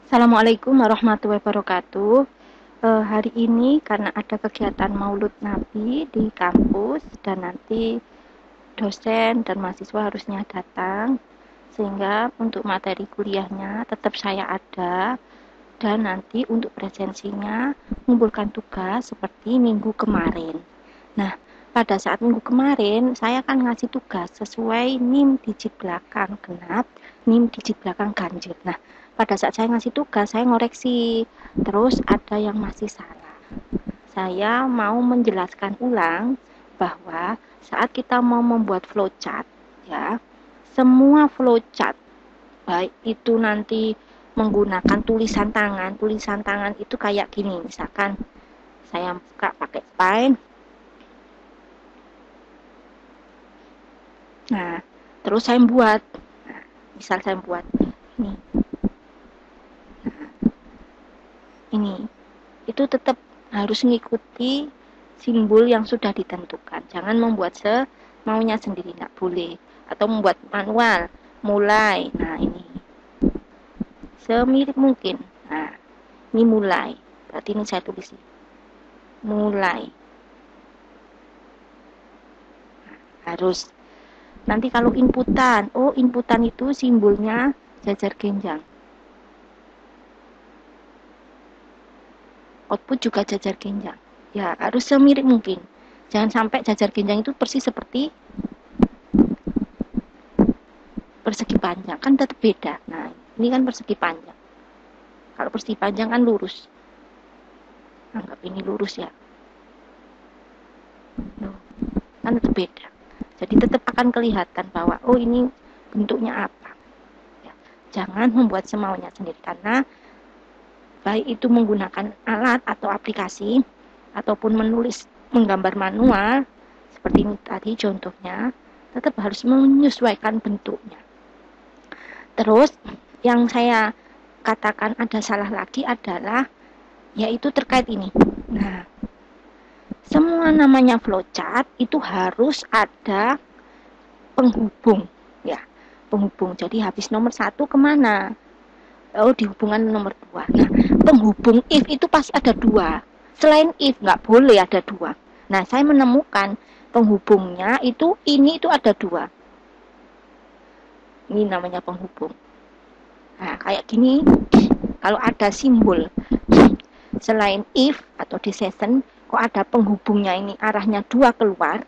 Assalamualaikum warahmatullahi wabarakatuh. Hari ini karena ada kegiatan Maulud Nabi di kampus dan nanti dosen dan mahasiswa harusnya datang, sehingga untuk materi kuliahnya tetap saya ada dan nanti untuk presensinya mengumpulkan tugas seperti minggu kemarin. Nah, pada saat minggu kemarin saya akan ngasih tugas sesuai NIM digit belakang genap, NIM digit belakang ganjil. Nah, pada saat saya ngasih tugas saya ngoreksi, terus ada yang masih salah. Saya mau menjelaskan ulang bahwa saat kita mau membuat flowchart, ya, semua flowchart baik itu nanti menggunakan tulisan tangan itu kayak gini, misalkan saya buka pakai spine. Nah, terus saya buat, nah, misal saya buat ini itu tetap harus mengikuti simbol yang sudah ditentukan, jangan membuat semaunya sendiri, nggak boleh, atau membuat manual mulai. Nah, ini semirip mungkin. Nah, ini mulai, berarti ini saya tulis mulai. Harus nanti kalau inputan, oh inputan itu simbolnya jajar genjang, output juga jajar genjang, ya harus semirip mungkin, jangan sampai jajar genjang itu persis seperti persegi panjang, kan tetap beda. Nah, ini kan persegi panjang, kalau persegi panjang kan lurus, anggap ini lurus ya. Loh, kan tetap beda, jadi tetap akan kelihatan bahwa oh ini bentuknya apa ya. Jangan membuat semaunya sendiri, karena baik itu menggunakan alat atau aplikasi ataupun menulis menggambar manual seperti ini tadi contohnya, tetap harus menyesuaikan bentuknya. Terus yang saya katakan ada salah lagi adalah yaitu terkait ini. Nah, semua namanya flowchart itu harus ada penghubung ya, penghubung. Jadi habis nomor 1 kemana? Oh, di hubungan nomor 2. Nah, penghubung if itu pasti ada 2. Selain if nggak boleh ada 2. Nah, saya menemukan penghubungnya itu ada 2. Ini namanya penghubung. Nah, kayak gini, kalau ada simbol selain if atau decision, kok ada penghubungnya ini arahnya 2 keluar,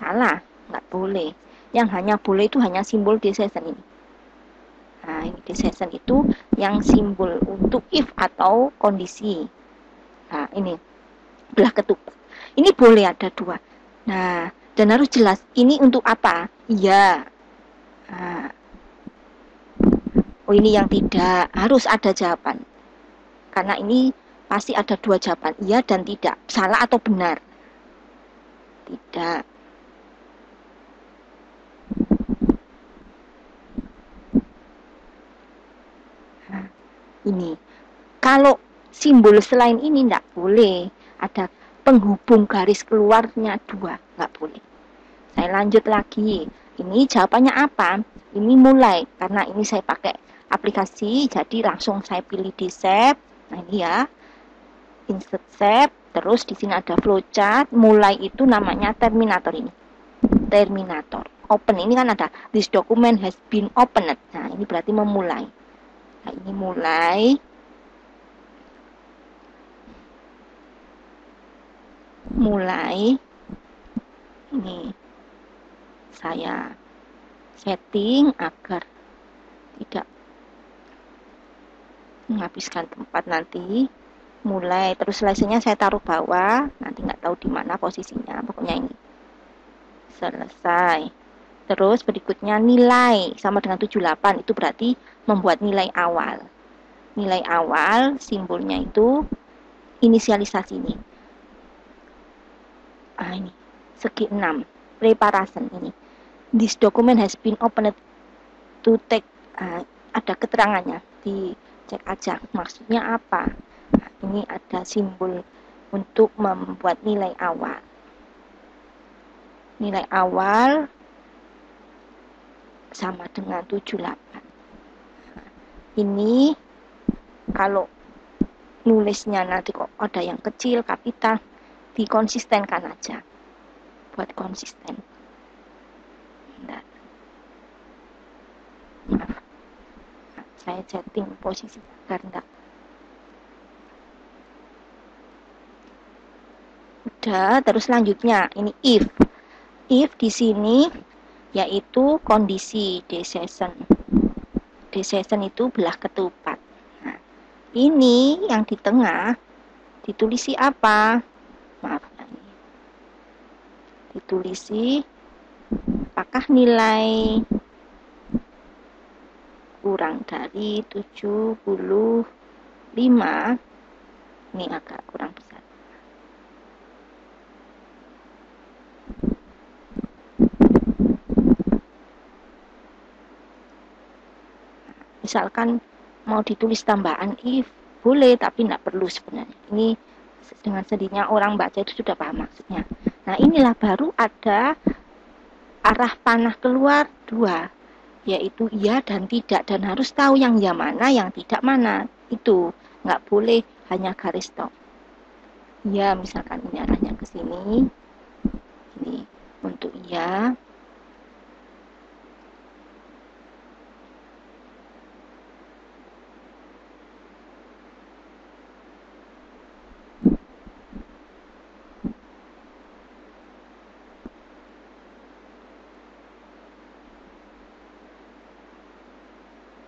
salah, nggak boleh. Yang hanya boleh itu hanya simbol decision ini. Nah, ini decision itu yang simbol untuk if atau kondisi. Nah, ini belah ketupat. Ini boleh ada 2. Nah, dan harus jelas ini untuk apa? Iya. Nah, oh ini yang tidak, harus ada jawaban. Karena ini pasti ada 2 jawaban, iya dan tidak, salah atau benar. Tidak. Nah, ini. Kalau simbol selain ini tidak boleh, ada penghubung garis keluarnya 2, nggak boleh. Saya lanjut lagi. Ini jawabannya apa? Ini mulai, karena ini saya pakai aplikasi, jadi langsung saya pilih di save. Nah, ini ya, insert save. Terus di sini ada flowchart. Mulai itu namanya terminator ini. Terminator. Open ini kan ada this document has been opened. Nah, ini berarti memulai. Nah, ini mulai. Mulai. Ini saya setting agar tidak menghabiskan tempat nanti. Mulai, terus selesainya saya taruh bawah, nanti nggak tahu di mana posisinya, pokoknya ini selesai. Terus berikutnya nilai sama dengan 78, itu berarti membuat nilai awal. Nilai awal simbolnya itu inisialisasi ini. Ini segi 6 preparation ini. This document has been opened to take. Ada keterangannya, dicek aja maksudnya apa. Ini ada simbol untuk membuat nilai awal. Nilai awal sama dengan 78. Ini kalau nulisnya nanti kok ada yang kecil, kapital, dikonsistenkan aja. Buat konsisten. Bentar. Maaf. Nah, saya setting posisi agar enggak. Udah, terus selanjutnya ini if. If di sini yaitu kondisi decision. Decision itu belah ketupat. Nah, ini yang di tengah ditulisi apa? Maaf, ditulisi apakah nilai kurang dari 75? Ini agak kurang besar. Misalkan mau ditulis tambahan if, boleh, tapi tidak perlu sebenarnya. Ini dengan sendirinya orang baca itu sudah paham maksudnya. Nah, inilah baru ada arah panah keluar dua, yaitu iya dan tidak, dan harus tahu yang ya mana, yang tidak mana. Itu nggak boleh hanya garis stop. Iya, misalkan ini arahnya ke sini, ini untuk iya.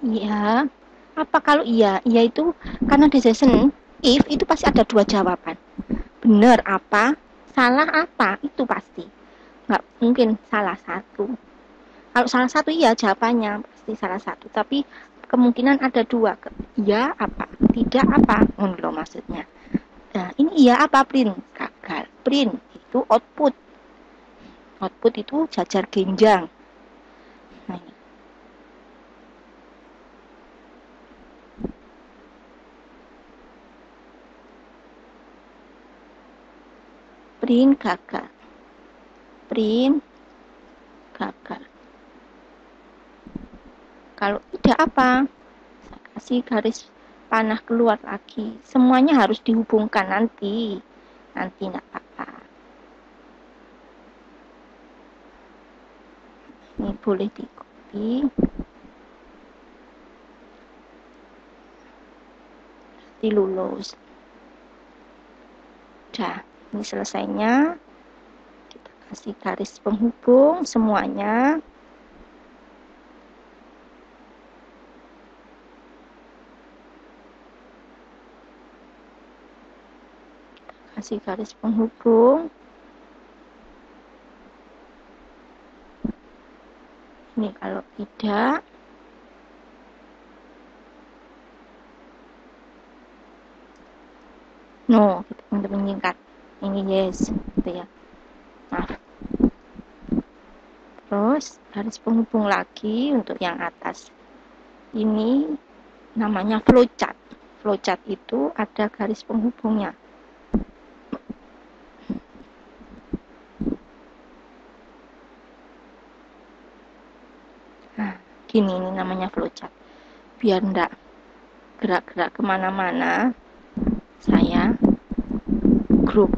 Iya. Apa kalau iya? Iya itu karena decision if itu pasti ada dua jawaban. Benar apa? Salah apa? Itu pasti. Nggak mungkin salah satu. Kalau salah satu iya jawabannya pasti salah satu. Tapi kemungkinan ada dua. Iya apa? Tidak apa? Loh maksudnya. Nah, ini iya apa? Print. Gagal. Print itu output. Output itu jajar genjang. Nah, ini. Print gagal. Print gagal. Kalau tidak apa? Saya kasih garis panah keluar lagi. Semuanya harus dihubungkan nanti. Nanti enggak apa-apa. Ini boleh di copy. Nanti lulus. Udah, ini selesainya. Kita kasih garis penghubung semuanya. Kasih garis penghubung. Ini kalau tidak, no, untuk menyingkat. Ini yes, gitu ya. Maaf. Terus garis penghubung lagi untuk yang atas. Ini namanya flowchart. Flowchart itu ada garis penghubungnya. Nah, gini ini namanya flowchart. Biar enggak gerak-gerak kemana-mana, saya grup.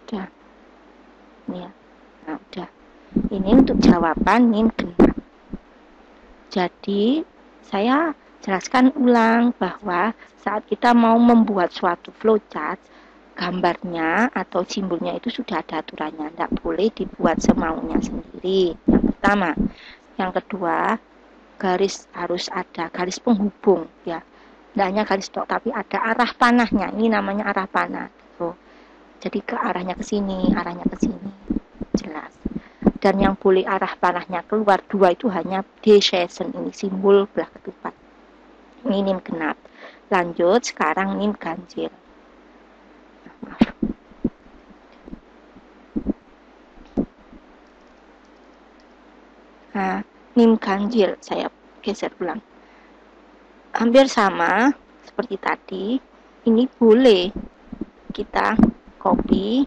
Udah. Ini ya. Nah, udah. Ini untuk jawaban NIM genap. Jadi, saya jelaskan ulang bahwa saat kita mau membuat suatu flowchart, gambarnya atau simbolnya itu sudah ada aturannya. Tidak boleh dibuat semaunya sendiri. Yang pertama. Yang kedua, garis harus ada garis penghubung ya. Tidak hanya garis tok, tapi ada arah panahnya. Ini namanya arah panah. Tuh. Jadi ke arahnya ke sini, arahnya ke sini. Jelas. Dan yang boleh arah panahnya keluar dua itu hanya decision, ini simbol belah ketupat. Ini NIM genap. Lanjut, sekarang NIM ganjil. Maaf. Nah, NIM ganjil, saya geser ulang. Hampir sama seperti tadi. Ini boleh kita copy,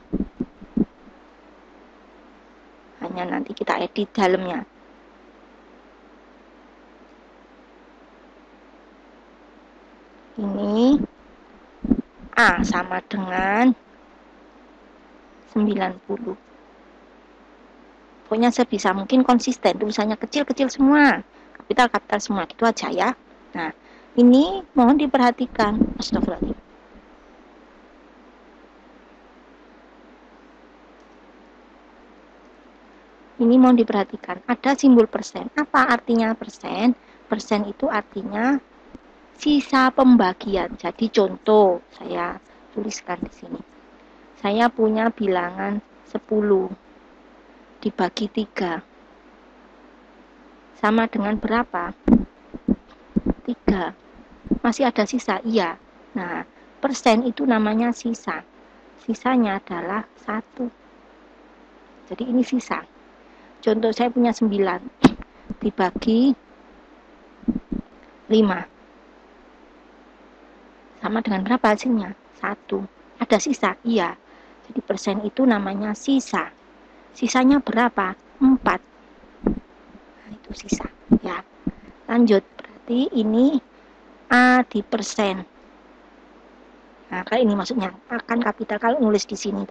hanya nanti kita edit dalamnya. Ini A sama dengan 90. Pokoknya sebisa mungkin konsisten, tulisannya kecil-kecil semua, kapital-kapital semua, gitu aja ya. Nah, ini mohon diperhatikan. Astagfirullahaladzim. Ini mohon diperhatikan, ada simbol persen. Apa artinya persen? Persen itu artinya sisa pembagian. Jadi contoh, saya tuliskan di sini. Saya punya bilangan 10 dibagi 3. Sama dengan berapa? 3. Masih ada sisa? Iya. Nah, persen itu namanya sisa. Sisanya adalah 1. Jadi ini sisa. Contoh saya punya 9 dibagi 5. Sama dengan berapa hasilnya? 1. Ada sisa? Iya. Jadi persen itu namanya sisa. Sisanya berapa? 4. Nah, itu sisa. Ya. Lanjut. Berarti ini A di persen. Nah, kayak ini maksudnya. Akan kapital kalau nulis di sini.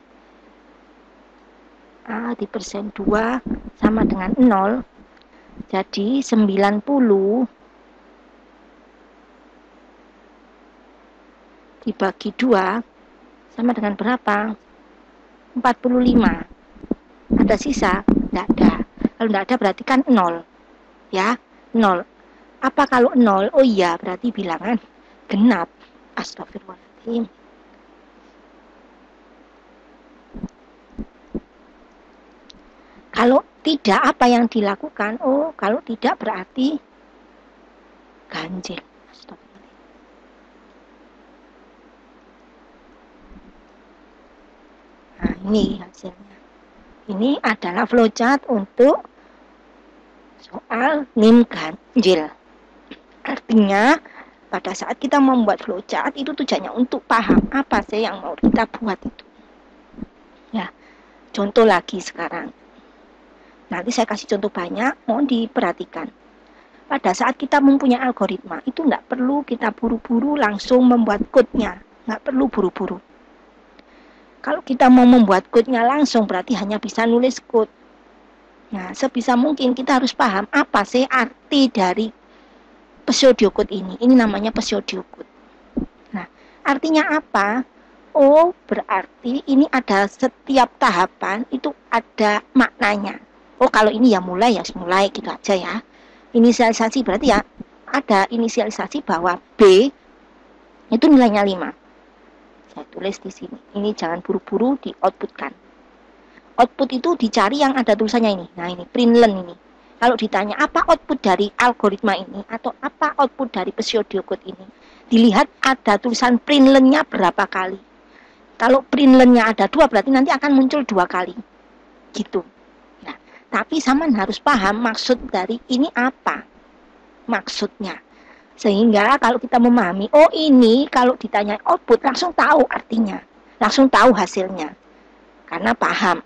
A di persen 2 sama dengan 0. Jadi 90 dibagi 2 sama dengan berapa? 45. Ada sisa? Tidak ada. Kalau tidak ada berarti kan 0. Ya, 0. Apa kalau 0? Oh iya, berarti bilangan genap. Astagfirullahaladzim. Kalau tidak, apa yang dilakukan? Oh, kalau tidak berarti ganjil. Nah, ini hasilnya. Ini adalah flowchart untuk soal NIM ganjil. Artinya, pada saat kita membuat flowchart, itu tujuannya untuk paham apa sih yang mau kita buat itu. Ya, contoh lagi sekarang. Nanti saya kasih contoh banyak, mohon diperhatikan. Pada saat kita mempunyai algoritma, itu nggak perlu kita buru-buru langsung membuat code-nya. Nggak perlu buru-buru. Kalau kita mau membuat code-nya langsung, berarti hanya bisa nulis code. Nah, sebisa mungkin kita harus paham apa sih arti dari pseudocode ini. Ini namanya pseudocode. Nah, artinya apa? Oh, berarti ini ada setiap tahapan itu ada maknanya. Oh, kalau ini ya mulai gitu aja ya. Inisialisasi berarti ya ada inisialisasi bahwa B itu nilainya 5. Saya tulis di sini. Ini jangan buru-buru di outputkan. Output itu dicari yang ada tulisannya ini. Nah, ini println ini. Kalau ditanya apa output dari algoritma ini atau apa output dari pseudocode ini, dilihat ada tulisan println-nya berapa kali. Kalau println-nya ada 2 berarti nanti akan muncul 2 kali. Gitu. Nah, tapi Saman harus paham maksud dari ini apa. Maksudnya. Sehingga kalau kita memahami, oh ini kalau ditanya output langsung tahu artinya. Langsung tahu hasilnya. Karena paham.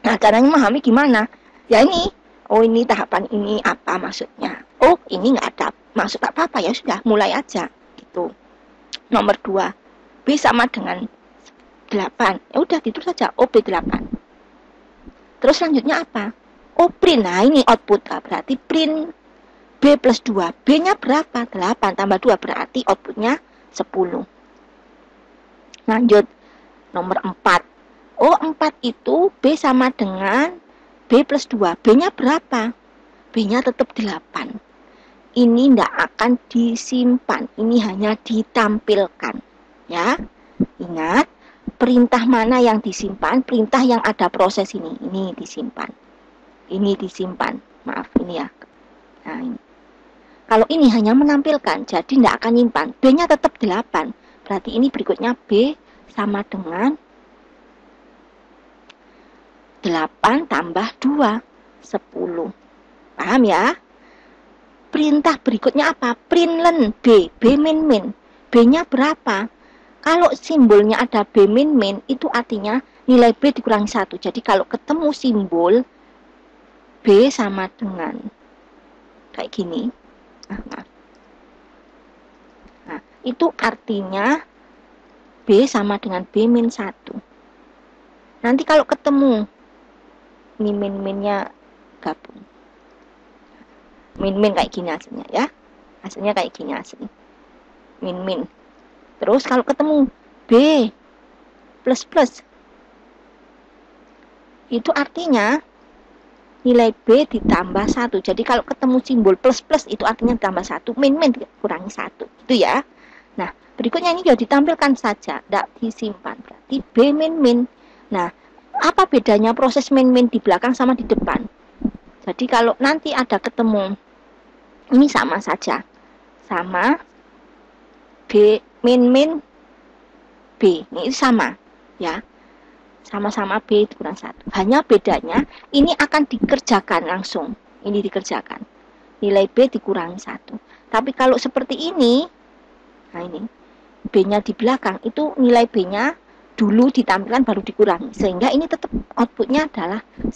Nah, caranya memahami gimana? Ya ini, oh ini tahapan ini apa maksudnya. Oh ini nggak ada maksud apa-apa, ya sudah mulai aja. Gitu. Nomor 2, B sama dengan 8. Ya udah gitu saja, oh B8. Terus selanjutnya apa? Oh print, nah ini output. Nah, berarti print B plus 2. B-nya berapa? 8 tambah 2 berarti outputnya 10. Lanjut. Nomor 4. Oh 4 itu B sama dengan B plus 2. B-nya berapa? B-nya tetap 8. Ini tidak akan disimpan. Ini hanya ditampilkan. Ya. Ingat. Perintah mana yang disimpan? Perintah yang ada proses ini. Ini disimpan. Ini disimpan. Maaf ini ya. Nah ini. Kalau ini hanya menampilkan, jadi tidak akan nyimpan. B-nya tetap 8. Berarti ini berikutnya B sama dengan 8 tambah 2, 10. Paham ya? Perintah berikutnya apa? Println B. B min min. B-nya berapa? Kalau simbolnya ada B min min, itu artinya nilai B dikurangi 1. Jadi kalau ketemu simbol B sama dengan kayak gini. Maaf. Nah, itu artinya B sama dengan B min 1. Nanti kalau ketemu, ini min-minnya gabung. Min-min kayak gini hasilnya ya. Hasilnya kayak gini hasilnya. Min-min. Terus kalau ketemu B plus-plus, itu artinya nilai B ditambah 1. Jadi kalau ketemu simbol plus-plus itu artinya ditambah 1, min-min kurangi 1. Itu ya. Nah, berikutnya ini sudah ditampilkan saja, tidak disimpan. Berarti B min-min. Nah, apa bedanya proses min-min di belakang sama di depan? Jadi kalau nanti ada ketemu, ini sama saja. Sama B min-min B. Ini sama ya. Sama-sama B dikurang 1. Hanya bedanya ini akan dikerjakan langsung. Ini dikerjakan. Nilai B dikurangi 1. Tapi kalau seperti ini, nah ini B-nya di belakang, itu nilai B-nya dulu ditampilkan baru dikurangi. Sehingga ini tetap outputnya adalah 10.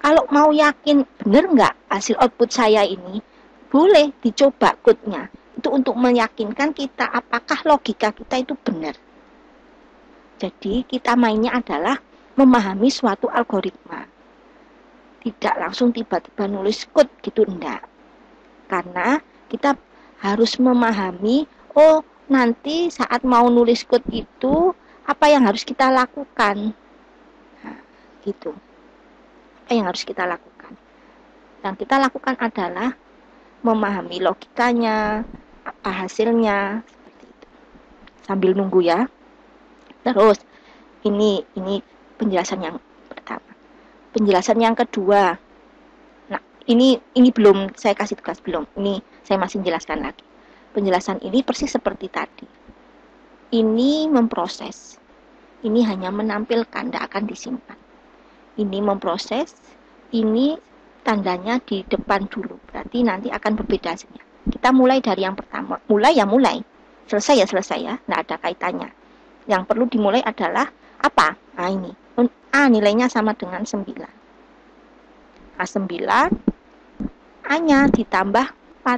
Kalau mau yakin benar nggak hasil output saya ini, boleh dicoba code-nya. Itu untuk meyakinkan kita apakah logika kita itu benar. Jadi kita mainnya adalah memahami suatu algoritma. Tidak langsung tiba-tiba nulis code gitu, enggak. Karena kita harus memahami, oh nanti saat mau nulis code itu apa yang harus kita lakukan. Nah, gitu. Apa yang harus kita lakukan? Yang kita lakukan adalah memahami logikanya, apa hasilnya, seperti itu. Sambil nunggu ya. Terus ini penjelasan yang pertama. Penjelasan yang kedua. Nah, ini belum saya kasih tugas, belum. Ini saya masih menjelaskan lagi. Penjelasan ini persis seperti tadi. Ini memproses. Ini hanya menampilkan, tidak akan disimpan. Ini memproses, ini tandanya di depan dulu. Berarti nanti akan berbeda hasilnya. Kita mulai dari yang pertama. Mulai. Selesai ya. Tidak ada kaitannya. Yang perlu dimulai adalah apa? Nah ini. A nilainya sama dengan 9. A9. A-nya ditambah 4.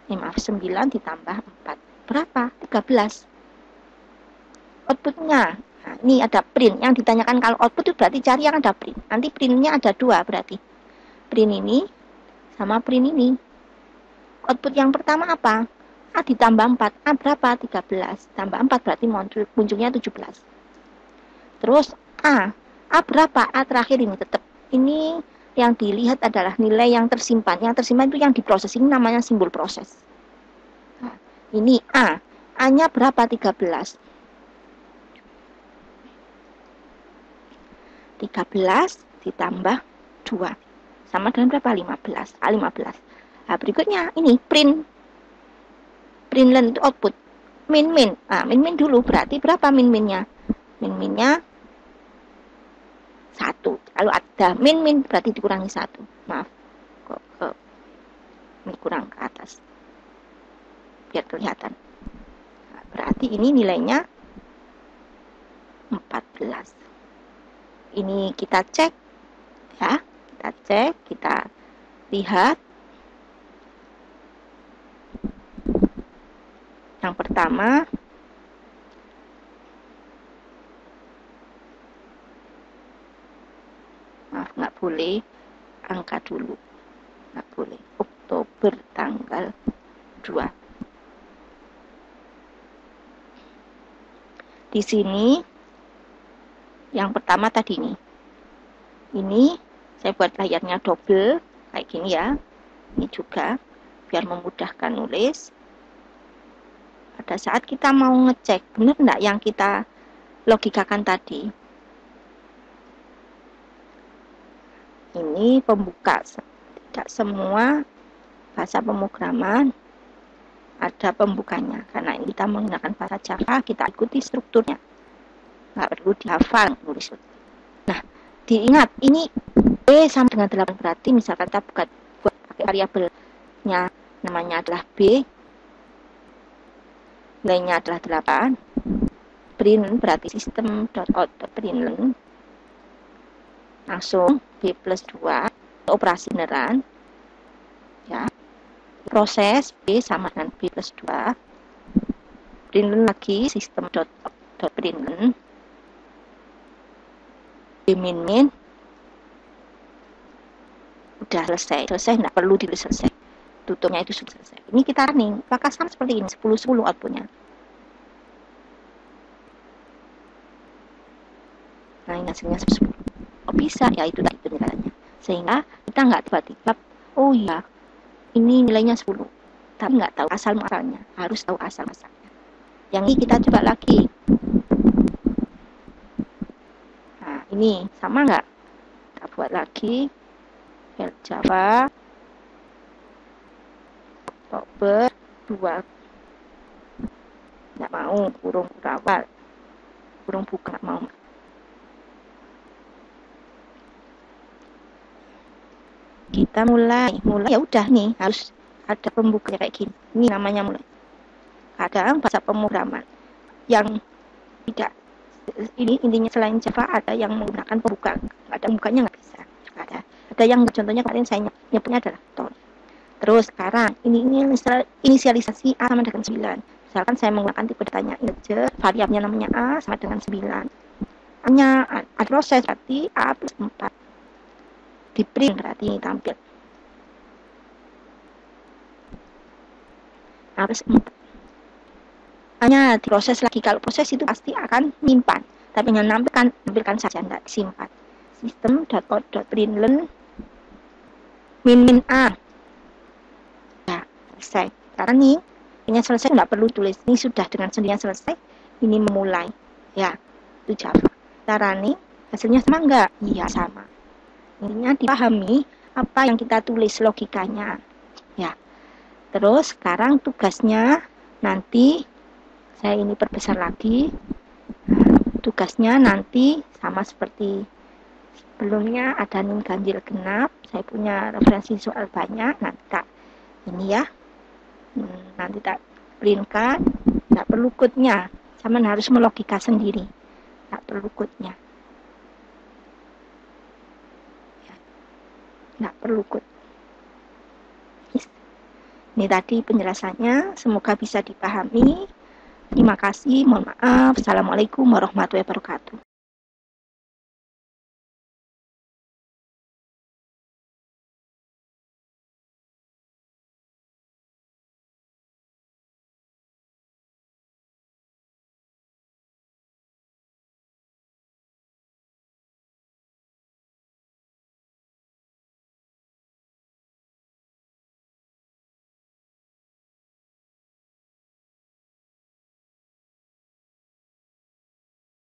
9 ditambah 4. Berapa? 13. Outputnya. Nah, ini ada print. Yang ditanyakan kalau output itu berarti cari yang ada print. Nanti printnya ada 2 berarti. Print ini sama print ini. Output yang pertama apa? A ditambah 4. A berapa? 13. Tambah 4 berarti munculnya 17. Terus A. A berapa? A terakhir ini tetap. Ini yang dilihat adalah nilai yang tersimpan. Yang tersimpan itu yang diproses. Ini namanya simbol proses. Nah, ini A. A-nya berapa? 13. 13 ditambah 2 sama dengan berapa? 15. A15. Nah, berikutnya ini print len itu output min. Nah, min dulu berarti berapa min-minnya? Min-minnya 1. Kalau ada min berarti dikurangi 1. Maaf. Kok ini kurang ke atas. Biar kelihatan. Nah, berarti ini nilainya 14. Ini kita cek ya, kita lihat. Yang pertama nggak boleh angka dulu, nggak boleh. Oktober tanggal 2. Di sini yang pertama tadi nih. Ini saya buat layarnya double kayak gini ya. Ini juga biar memudahkan nulis. Pada saat kita mau ngecek benar enggak yang kita logikakan tadi. Ini pembuka. Tidak semua bahasa pemrograman ada pembukanya. Karena ini kita menggunakan bahasa Java, kita ikuti strukturnya. Nggak perlu dihafal nulis. Nah, diingat ini B sama dengan 8 berarti misalkan kita buat pakai variabelnya namanya adalah B, nilainya adalah 8. Print berarti system.out.println langsung B plus 2 operasi beneran ya, proses B sama dengan B plus 2, println lagi sistem dot println B min min, udah selesai, nggak perlu ditulis selesai, tutupnya itu sudah selesai. Ini kita running, apakah sama seperti ini 10-10 outputnya. Nah ini hasilnya 10. Oh bisa ya, itu tadi penjelasannya, sehingga kita nggak tiba-tiba oh iya ini nilainya 10 tapi nggak tahu asal muasalnya, harus tahu asal muasalnya. Yang ini kita coba lagi. Nah ini sama nggak, kita buat lagi file Java Oktober 2, nggak mau kurung kurawal, kurung buka, nggak mau. Kita mulai ya udah nih harus ada pembukanya kayak gini. Ini namanya mulai. Kadang bahasa pemrograman yang tidak ini intinya selain Java ada yang menggunakan pembuka, ada pembukanya nggak bisa. Ada yang contohnya kemarin saya nyebutnya adalah ton. Terus sekarang ini inisialisasi A sama dengan 9. Misalkan saya menggunakan tipe datanya integer, variabelnya namanya A sama dengan 9. Hanya ada proses berarti A plus 4. Di print berarti ini tampil A plus 4. Hanya diproses lagi, kalau proses itu pasti akan menyimpan, tapi hanya nampilkan saja, tidak disimpan. System.out.println min A. Ya, selesai. Karena ini selesai, nggak perlu tulis. Ini sudah dengan sendirinya selesai. Ini memulai. Ya, itu Java. Cara ini hasilnya sama nggak? Iya, sama. Intinya dipahami apa yang kita tulis logikanya. Ya. Terus sekarang tugasnya nanti saya ini perbesar lagi. Tugasnya nanti sama seperti sebelumnya, ada NIM ganjil genap. Saya punya referensi soal banyak. Nanti tak ini ya. Nanti tak printkan. Tidak perlu code-nya. Sama harus melogika sendiri. Tidak perlu code-nya. Tidak perlu code. Ini tadi penjelasannya. Semoga bisa dipahami. Terima kasih. Mohon maaf. Assalamualaikum warahmatullahi wabarakatuh.